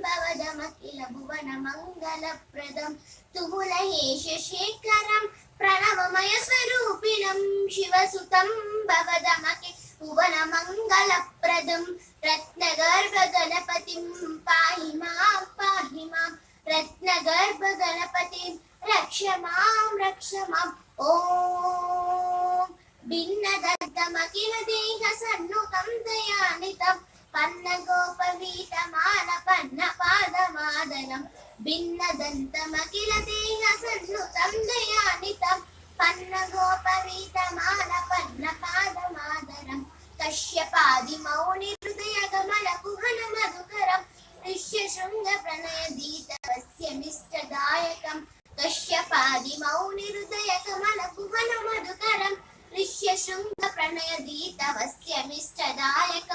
भवदमखिल भुवन मङ्गलप्रदं तुमुलहेश शेखरं प्रणवमय स्वरूपिणं शिवसुतं भवदमखिल भुवन मङ्गलप्रदं रत्नगर्भ गणपतिं पाहि मां रत्नगर्भ गणपतिं रक्ष मां ॐ भिन्नदन्तमखिल देह सन्नुतं दयानितं पन्नगोपवीतमान पन्नपादमादनं भिन्नदन्तमखिल देह सन्नुतं दयानितं पन्नगोपवीतमान पन्नपादमादनं कश्यपादिमौनिहृदयगमनकुहन मधुकरं ऋष्यशृङ्गप्रणयदीतवस्यमिष्टदायकं कश्यपादिमौनिहृदयगमनकुहन मधुकरं ऋष्यशृङ्गप्रणयदीतवस्यमिष्टदायकं